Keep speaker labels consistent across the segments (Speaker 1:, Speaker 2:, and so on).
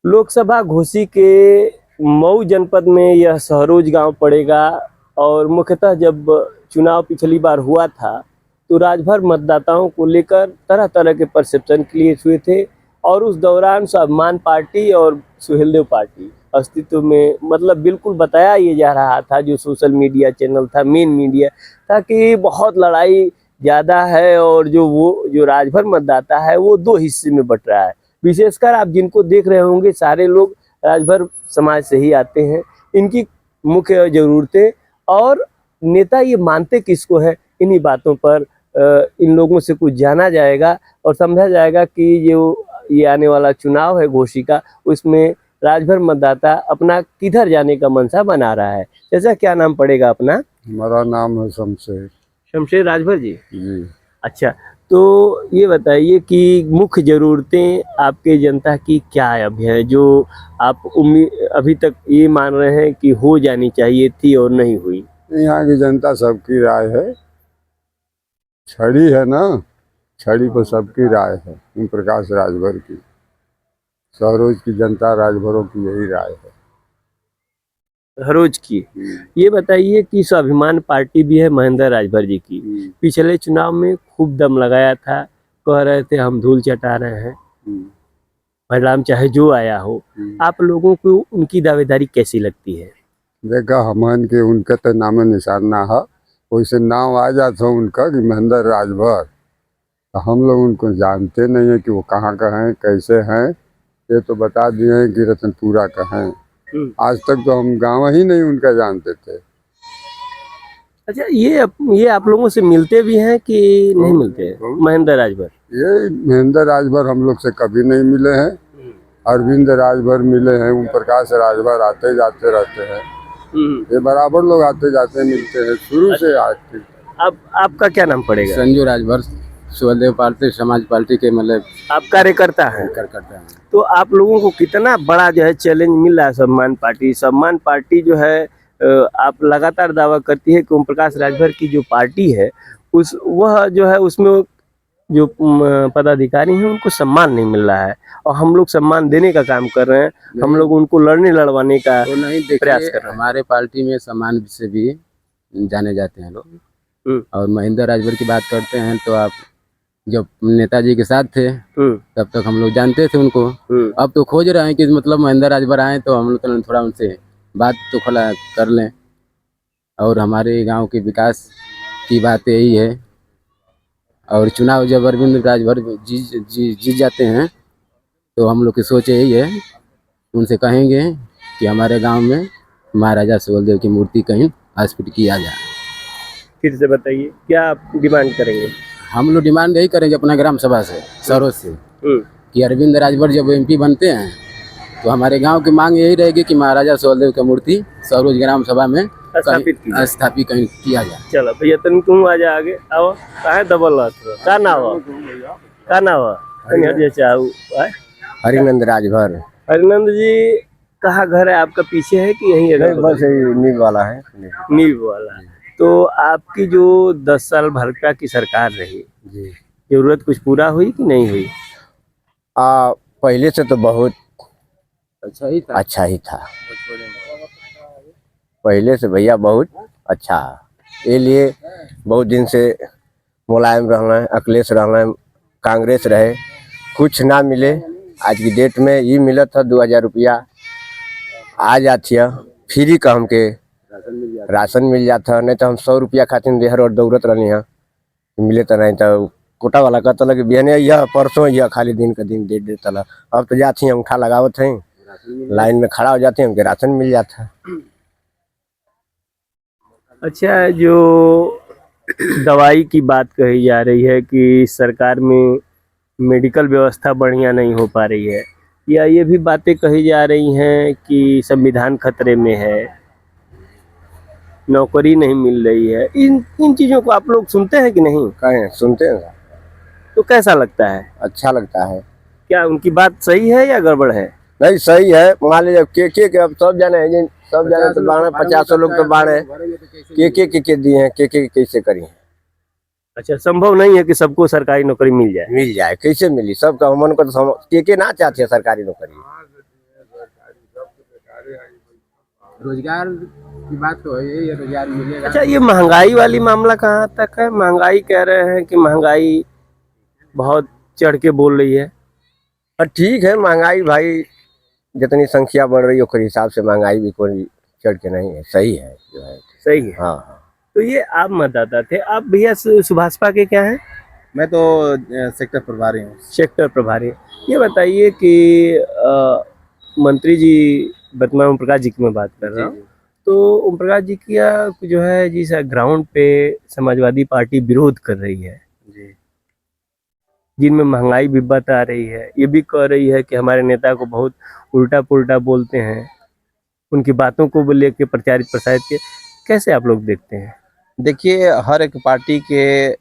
Speaker 1: लोकसभा घोसी के मऊ जनपद में यह सहरोज गांव पड़ेगा और मुख्यतः जब चुनाव पिछली बार हुआ था तो राजभर मतदाताओं को लेकर तरह तरह के परसेप्शन क्रिएट हुए थे और उस दौरान स्वाभिमान पार्टी और सुहेलदेव पार्टी अस्तित्व में मतलब बिल्कुल बताया ये जा रहा था, जो सोशल मीडिया चैनल था, मेन मीडिया था कि बहुत लड़ाई ज़्यादा है और जो राजभर मतदाता है वो दो हिस्से में बट रहा है। विशेषकर आप जिनको देख रहे होंगे सारे लोग राजभर समाज से ही आते हैं। इनकी मुख्य ज़रूरतें और नेता ये मानते किसको है, इन्हीं बातों पर इन लोगों से कुछ जाना जाएगा और समझा जाएगा कि जो ये आने वाला चुनाव है घोसी का, उसमें राजभर मतदाता अपना किधर जाने का मंशा बना रहा है। जैसा क्या नाम पड़ेगा अपना?
Speaker 2: हमारा नाम है शमशेर।
Speaker 1: शमशेर राजभर जी?
Speaker 2: जी।
Speaker 1: अच्छा, तो ये बताइए कि मुख्य ज़रूरतें आपके जनता की क्या अब है जो आप अभी तक ये मान रहे हैं कि हो जानी चाहिए थी और नहीं हुई?
Speaker 2: यहाँ की जनता सबकी राय है, छड़ी है ना, छड़ी पर सबकी राय है। ओम प्रकाश राजभर की, सहरोज की जनता राजभरों की यही राय है।
Speaker 1: सहरोज की। ये बताइए कि स्वाभिमान पार्टी भी है महेंद्र राजभर जी की, पिछले चुनाव में खूब दम लगाया था, कह रहे थे हम धूल चटा रहे हैं, परिणाम चाहे जो आया हो। आप लोगों को उनकी दावेदारी कैसी लगती है?
Speaker 2: देखा हमन के उनका तो नाम निशान ना है, वैसे नाम आ जाता है उनका कि महेंद्र राजभर, तो हम लोग उनको जानते नहीं है कि वो कहाँ का हैं, कैसे हैं। ये तो बता दिए हैं कि रतनपुरा का हैं। आज तक तो हम गाँव ही नहीं उनका जानते थे।
Speaker 1: अच्छा, ये आप लोगों से मिलते भी हैं कि नहीं मिलते? महेंद्र राजभर, ये
Speaker 2: महेंद्र राजभर हम लोग से कभी नहीं मिले हैं। अरविंद राजभर मिले हैं, ओम प्रकाश राजभर आते जाते रहते हैं, ये बराबर लोग आते जाते मिलते हैं शुरू से आज तक।
Speaker 1: अब आपका क्या नाम पड़ेगा?
Speaker 3: संजू राजभर, सुहेलदेव पार्टी समाज पार्टी के मतलब
Speaker 1: आप कार्यकर्ता हैं?
Speaker 3: करते हैं।
Speaker 1: तो आप लोगों को कितना बड़ा जो है चैलेंज मिल रहा है सम्मान पार्टी जो है, आप लगातार दावा करती है कि ओम प्रकाश राजभर की जो पार्टी है वह जो है उसमें जो पदाधिकारी हैं उनको सम्मान नहीं मिल रहा है और हम लोग सम्मान देने का काम कर रहे हैं। हम लोग उनको लड़वाने का
Speaker 3: तो नहीं
Speaker 1: प्रयास कर रहे हैं।
Speaker 3: हमारे पार्टी में सम्मान से भी जाने जाते हैं लोग। और महेंद्र राजभर की बात करते हैं तो आप जब नेताजी के साथ थे तब तक हम लोग जानते थे उनको। अब तो खोज रहे हैं कि मतलब महेंद्र राजभर आए तो हम लोग थोड़ा उनसे बात तो खुला कर लें। और हमारे गांव के विकास की बात यही है। और चुनाव जब अरविंद राजभर जीत जाते हैं तो हम लोग की सोच यही है, उनसे कहेंगे कि हमारे गांव में महाराजा सुहेलदेव की मूर्ति कहीं स्थापित किया जाए।
Speaker 1: फिर से बताइए क्या आप डिमांड करेंगे?
Speaker 3: हम लोग डिमांड यही करेंगे अपना ग्राम सभा से, सरोज से, कि अरविंद राजभर जब एमपी बनते हैं तो हमारे गांव की मांग यही रहेगी कि महाराजा सुहेलदेव की मूर्ति सरोज ग्राम सभा में स्थापित कहीं किया जाए।
Speaker 1: चलो भैया तुम आ जा आगे आओ, काहे दबल का नाम
Speaker 3: हरिनंद राजभर।
Speaker 1: हरिनंद जी, कहाँ घर है आपका? पीछे है कि यहीं है?
Speaker 3: बस नींव वाला है।
Speaker 1: नींव वाला। तो आपकी जो 10 साल भाजपा की सरकार रही जी, जरूरत कुछ पूरा हुई कि नहीं हुई?
Speaker 3: पहले से तो बहुत अच्छा ही था। पहले से भैया बहुत अच्छा, ये लिए बहुत दिन से मुलायम रहना है, अखिलेश रहना है, कांग्रेस रहे, कुछ ना मिले। आज की डेट में ये मिला था 2000 रुपया आ जाती है फ्री का, हमके राशन मिल जाता, नहीं तो हम 100 रुपया खातिर देहर और दौड़त रहनी है, मिले तो नहीं तो कोटा वाला कहता लगे बिहने यह परसों यह खाली दिन का दिन डेट देता ला। अब तो जाती हैं अंगूठा लगावत हैं, लाइन में खड़ा हो जाते हैं, हमके राशन मिल जाता है।
Speaker 1: अच्छा, जो दवाई की बात कही जा रही है कि सरकार में मेडिकल व्यवस्था बढ़िया नहीं हो पा रही है, या ये भी बातें कही जा रही हैं कि संविधान खतरे में है, नौकरी नहीं मिल रही है, इन चीज़ों को आप लोग सुनते हैं कि नहीं?
Speaker 3: कहें सुनते हैं
Speaker 1: तो कैसा लगता है?
Speaker 3: अच्छा लगता है।
Speaker 1: क्या उनकी बात सही है या गड़बड़ है?
Speaker 3: नहीं सही है। मान लीजिए के अब सब जाने हैं, सब जाने तो बाढ़ 50 लोग तो बाढ़ है, के दिए हैं, के कैसे करी है?
Speaker 1: अच्छा, संभव नहीं है कि सबको सरकारी नौकरी मिल जाए?
Speaker 3: कैसे मिली? सबका मन को तो के ना चाहते हैं सरकारी नौकरी। रोजगार की बात तो है, ये रोजगार मिलेगा।
Speaker 1: अच्छा, ये महंगाई वाली मामला कहाँ तक है? महंगाई कह रहे हैं कि महंगाई बहुत चढ़ के बोल रही है।
Speaker 4: और ठीक है, महंगाई भाई जितनी संख्या बढ़ रही है उस हिसाब से महंगाई भी कोई चढ़ के नहीं है, सही है जो है।
Speaker 1: सही है।
Speaker 4: हाँ हाँ।
Speaker 1: तो ये आप मतदाता थे, आप भैया सुभाषपा के क्या हैं?
Speaker 5: मैं तो सेक्टर प्रभारी हूँ।
Speaker 1: सेक्टर प्रभारी। ये बताइए कि मंत्री जी, वर्तमान ओम प्रकाश जी की मैं बात कर रहा हूँ, तो ओम प्रकाश जी की जो है जिस ग्राउंड पे समाजवादी पार्टी विरोध कर रही है
Speaker 5: जी,
Speaker 1: जिनमें महंगाई भी बता रही है, ये भी कह रही है कि हमारे नेता को बहुत उल्टा पुल्टा बोलते हैं, उनकी बातों को लेके प्रचारित प्रसारित के, कैसे आप लोग देखते हैं?
Speaker 5: देखिए, हर एक पार्टी के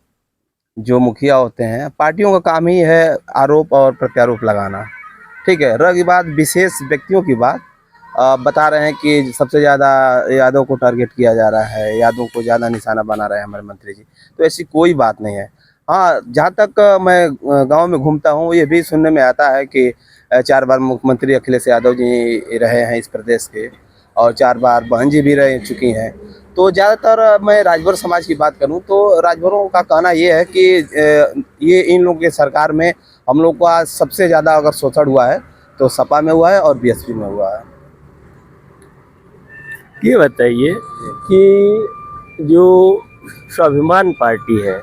Speaker 5: जो मुखिया होते हैं, पार्टियों का काम ही है आरोप और प्रत्यारोप लगाना। ठीक है, रही बात विशेष व्यक्तियों की बात, बता रहे हैं कि सबसे ज़्यादा यादव को टारगेट किया जा रहा है, यादव को ज़्यादा निशाना बना रहे हैं हमारे मंत्री जी। तो ऐसी कोई बात नहीं है। हाँ, जहाँ तक मैं गांव में घूमता हूँ, ये भी सुनने में आता है कि 4 बार मुख्यमंत्री अखिलेश यादव जी रहे हैं इस प्रदेश के, और 4 बार बहन जी भी रह चुकी हैं। तो ज़्यादातर मैं राजभर समाज की बात करूं तो राजभरों का कहना ये है कि ये इन लोगों के सरकार में हम लोग का सबसे ज़्यादा अगर शोषण हुआ है तो सपा में हुआ है और बीएसपी में हुआ है।
Speaker 1: ये बताइए कि जो स्वाभिमान पार्टी है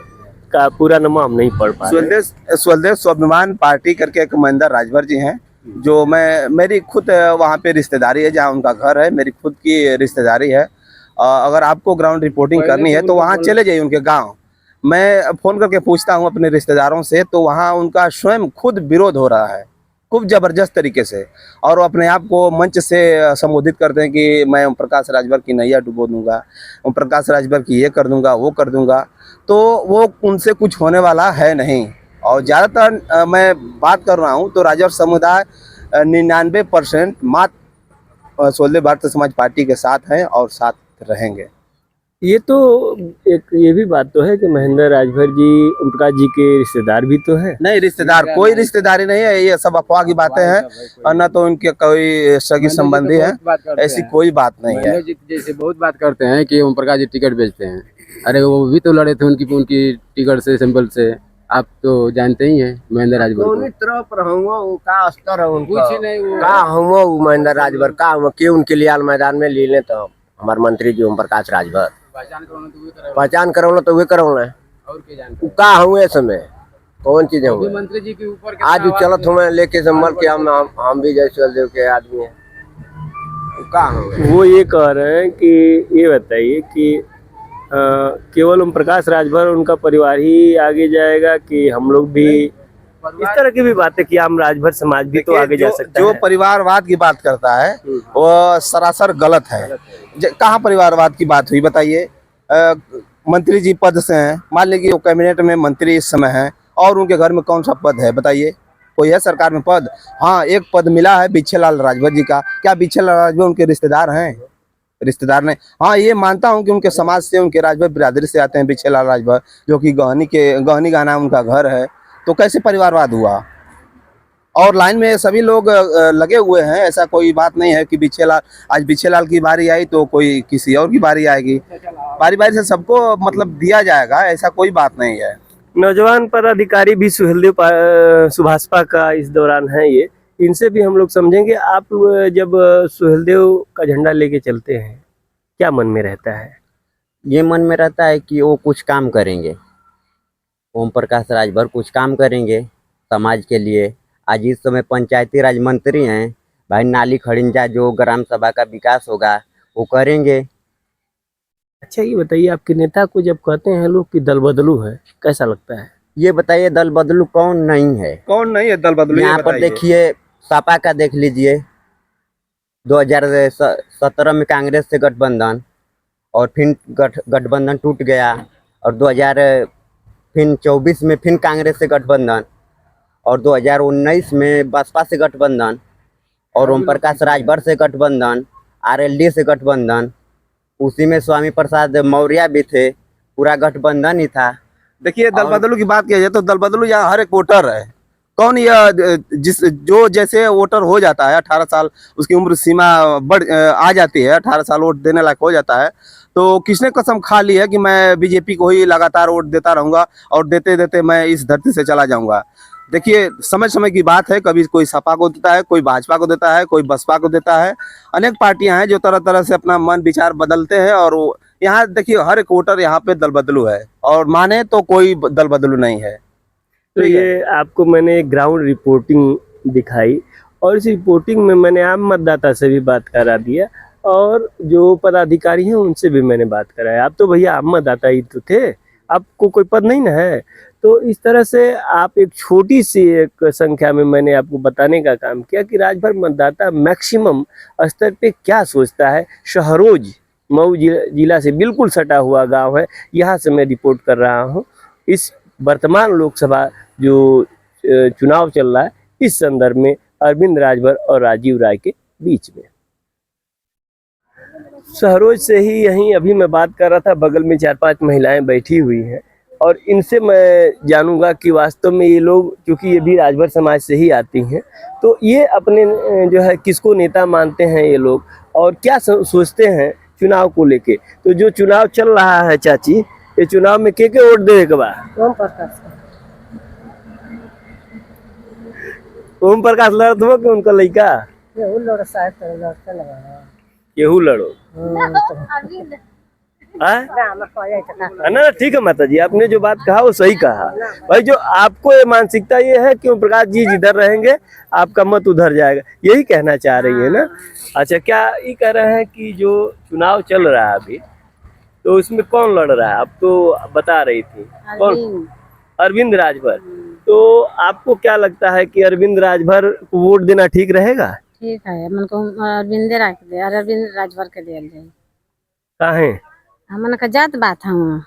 Speaker 1: का पूरा नाम हम नहीं पढ़ पा रहे।
Speaker 5: स्वदेश स्वाभिमान पार्टी करके एक महेंद्र राजभर जी हैं, जो मेरी खुद वहाँ पे रिश्तेदारी है, जहाँ उनका घर है, मेरी खुद की रिश्तेदारी है। अगर आपको ग्राउंड रिपोर्टिंग करनी है तो वहाँ चले जाइए उनके गांव। मैं फ़ोन करके पूछता हूँ अपने रिश्तेदारों से, तो वहाँ उनका स्वयं खुद विरोध हो रहा है खूब ज़बरदस्त तरीके से, और वो अपने आप को मंच से संबोधित करते हैं कि मैं ओम प्रकाश राजभर की नैया डुबो दूंगा, ओम प्रकाश राजभर की ये कर दूंगा, वो कर दूंगा। तो वो उनसे कुछ होने वाला है नहीं। और ज़्यादातर मैं बात कर रहा हूँ तो राजभर समुदाय 99% मात्र सोलह भारतीय समाज पार्टी के साथ हैं और साथ रहेंगे।
Speaker 1: ये तो एक ये भी बात तो है कि महेंद्र राजभर जी ओम प्रकाश जी के रिश्तेदार भी तो है।
Speaker 5: नहीं, रिश्तेदार कोई रिश्तेदारी नहीं है, ये सब अफवाह की बातें हैं, और न तो उनके कोई सगी संबंधी है, ऐसी कोई बात नहीं है।
Speaker 3: जैसे बहुत बात करते हैं कि ओम प्रकाश जी टिकट बेचते हैं, अरे वो भी तो लड़े थे उनकी टिकट से, सिंबल से। आप तो जानते ही हैं महेंद्र राजभर को।
Speaker 4: तरफ रहूंगा, वो का स्तर है उनका,
Speaker 3: कुछ नहीं, वो
Speaker 4: का हुआ वो महेंद्र राजभर का हुआ कि उनके लिए मैदान में ले लें तो हमारे मंत्री जी ओम प्रकाश राजभर पहचान करो तो वे करो ना,
Speaker 3: और क्या जानते
Speaker 4: का हुए समय कौन चीज
Speaker 3: हैं?
Speaker 4: हुए
Speaker 3: मंत्री जी के ऊपर
Speaker 4: आज चलत हमें लेके संभल के हम भी जैसे देव के आदमी हैं, का हुए।
Speaker 1: वो ये कह रहे हैं कि ये बताइए कि केवल ओम प्रकाश राजभर उनका परिवार ही आगे जाएगा कि हम लोग भी, इस तरह की भी बातें कि हम राजभर समाज भी तो आगे जा सकता
Speaker 5: जो
Speaker 1: है।
Speaker 5: परिवारवाद की बात करता है वो सरासर गलत है। कहाँ परिवारवाद की बात हुई बताइए? मंत्री जी पद से हैं, मान लीजिए वो कैबिनेट में मंत्री इस समय हैं, और उनके घर में कौन सा पद है बताइए? कोई है सरकार में पद? हाँ, एक पद मिला है बिछेलाल राजभर जी का। क्या बिछेलाल राजभर उनके रिश्तेदार हैं? रिश्तेदार नहीं। हाँ, ये मानता हूँ कि उनके समाज से, उनके राजभर बिरादरी से आते हैं बिछेलाल राजभर, जो कि गहनी गाना उनका घर है। तो कैसे परिवारवाद हुआ? और लाइन में सभी लोग लगे हुए हैं, ऐसा कोई बात नहीं है कि आज बिछेलाल की बारी आई तो कोई किसी और की बारी आएगी। बारी बारी से सबको मतलब दिया जाएगा, ऐसा कोई बात नहीं है।
Speaker 1: नौजवान पदाधिकारी भी सुभाषपा का इस दौरान है, ये इनसे भी हम लोग समझेंगे। आप जब सुहेलदेव का झंडा लेके चलते हैं, क्या मन में रहता है?
Speaker 6: ये मन में रहता है कि वो कुछ काम करेंगे, ओम प्रकाश राजभर कुछ काम करेंगे समाज के लिए। आज इस समय पंचायती राज मंत्री हैं भाई, नाली खड़िंजा जो ग्राम सभा का विकास होगा वो करेंगे।
Speaker 1: अच्छा, ये बताइए, आपके नेता को जब कहते हैं लोग कि दल बदलू है, कैसा लगता है?
Speaker 6: ये बताइए दल बदलू कौन नहीं है?
Speaker 5: कौन नहीं है दल बदलू?
Speaker 6: यहाँ पर देखिए, सपा का देख लीजिए, 2017 में कांग्रेस से गठबंधन, और फिर गठबंधन टूट गया, और 2024 में फिर कांग्रेस से गठबंधन, और 2019 में बसपा से गठबंधन, और ओम प्रकाश राजभर से गठबंधन, आरएलडी से गठबंधन, उसी में स्वामी प्रसाद मौर्य भी थे, पूरा गठबंधन ही था।
Speaker 5: देखिए, दल बदलू की बात किया जाए तो दल बदलू यहाँ हर एक वोटर है, कौन यह जो जैसे वोटर हो जाता है 18 साल, उसकी उम्र सीमा आ जाती है, 18 साल वोट देने लायक हो जाता है, तो किसने कसम खा ली है कि मैं बीजेपी को ही लगातार वोट देता रहूंगा और देते देते मैं इस धरती से चला जाऊंगा। देखिए, समय समय की बात है, कभी कोई सपा को देता है, कोई भाजपा को देता है, कोई बसपा को देता है। अनेक पार्टियां हैं जो तरह तरह से अपना मन विचार बदलते हैं, और यहाँ देखिए हर एक वोटर यहाँ पे दल बदलू है, और माने तो कोई दल बदलू नहीं है।
Speaker 1: तो ये आपको मैंने एक ग्राउंड रिपोर्टिंग दिखाई, और इस रिपोर्टिंग में मैंने आम मतदाता से भी बात करा दिया और जो पदाधिकारी हैं उनसे भी मैंने बात कराया। आप तो भैया आम मतदाता ही तो थे, आपको कोई पद नहीं ना है। तो इस तरह से आप एक छोटी सी एक संख्या में मैंने आपको बताने का काम किया कि राजभर मतदाता मैक्सिमम स्तर पे क्या सोचता है। शहरोज मऊ जिला से बिल्कुल सटा हुआ गांव है, यहाँ से मैं रिपोर्ट कर रहा हूँ। इस वर्तमान लोकसभा जो चुनाव चल रहा है, इस संदर्भ में अरविंद राजभर और राजीव राय के बीच में। शहरोज से ही यहीं अभी मैं बात कर रहा था, बगल में 4-5 महिलाएं बैठी हुई हैं और इनसे मैं जानूंगा कि वास्तव में ये लोग, क्योंकि ये भी राजभर समाज से ही आती हैं, तो ये अपने जो है किसको नेता मानते हैं ये लोग और क्या सोचते हैं चुनाव को लेके। तो जो चुनाव चल रहा है चाची, ये चुनाव में के वोट देवे के बा? ओम प्रकाश लड़त हो कि उनका लड़का केहू लड़ो? ना ठीक है माता जी, आपने जो बात कहा वो सही कहा भाई। जो आपको ये मानसिकता ये है कि ओम प्रकाश जी जिधर रहेंगे आपका मत उधर जाएगा, यही कहना चाह रही है ना? अच्छा, क्या ये कह रहे हैं कि जो चुनाव चल रहा है अभी, तो उसमें कौन लड़ रहा है? आप तो बता रही थी कौन? अरविंद राजभर। तो आपको क्या लगता है कि अरविंद राजभर को वोट देना ठीक रहेगा?
Speaker 7: ठीक है, मन को अरविंद राजभर के दिया जाए।
Speaker 1: काहे?
Speaker 7: हमन का जात बात हम,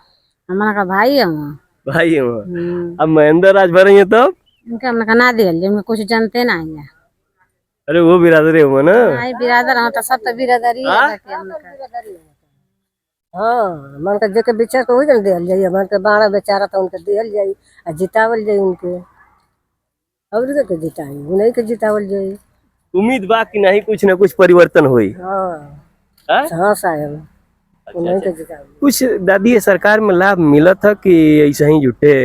Speaker 7: हमन का भाई हम,
Speaker 1: भाई अब महेंद्र राजभर है तब
Speaker 7: इनका हमन का ना दिया जाए, उनको कुछ जानते ना है।
Speaker 1: अरे वो बिरादरी हो ना?
Speaker 7: आई बिरादर हम तो सब तो बिरादरी है के हमन का। हां, मन का जेके विचार को होई दिया जाए, मन के बाड़ा बेचारा तो उनके दिया जाए आ जितावल जाए उनके, और के जिताई उन्हीं के जितावल जाए।
Speaker 1: उम्मीद बा कि नहीं कुछ ना कुछ परिवर्तन होई?
Speaker 7: हां हां साहब, उन्हीं के जितावल।
Speaker 1: कुछ दादी ये सरकार में लाभ मिला था कि ऐसा ही झूठे?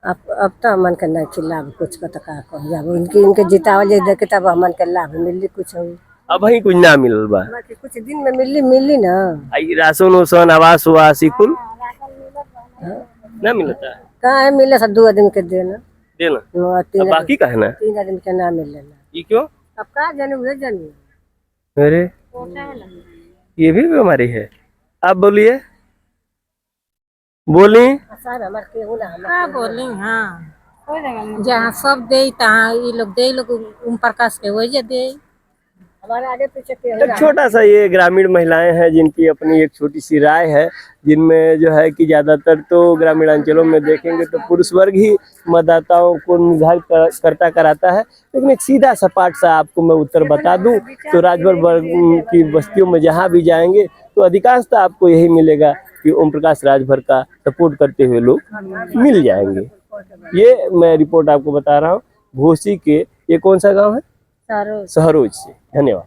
Speaker 7: अब तो मन के ना लाभ कुछ का का कह जाब, इनके जितावल जाए देखे तब हमन के लाभ मिली कुछ हो।
Speaker 1: अब ही कुछ ना मिलल बा?
Speaker 7: कुछ दिन में मिली ना।
Speaker 1: आई राशन उसन आवास वास कुल ना मिलता है?
Speaker 7: कहाँ मिले सब 2 आदमी के देना
Speaker 1: अब बाकी का है ना
Speaker 7: 3 आदमी के ना मिले।
Speaker 1: ये क्यों?
Speaker 7: अब का जाने उन्हें जानिए।
Speaker 1: अरे ये भी बीमारी है? आप बोलिए, बोली
Speaker 7: सर हमारे केहू ना बोली। हाँ, जहाँ सब दे तहाँ ये लोग दे, लोग ओम प्रकाश के वजह दे। हमारे आगे पीछे
Speaker 1: एक छोटा सा ये ग्रामीण महिलाएं हैं जिनकी अपनी एक छोटी सी राय है, जिनमें जो है कि ज्यादातर तो ग्रामीण अंचलों में देखेंगे तो पुरुष वर्ग ही मतदाताओं को निर्धारित करता कराता है। लेकिन एक सीधा सपाट सा आपको मैं उत्तर बता दूं तो राजभर वर्ग की बस्तियों में जहां भी जाएंगे तो अधिकांशतः आपको यही मिलेगा कि ओम प्रकाश राजभर का सपोर्ट करते हुए लोग मिल जाएंगे। ये मैं रिपोर्ट आपको बता रहा हूँ घोसी के, ये कौन सा गाँव है? शहरोज से। धन्यवाद।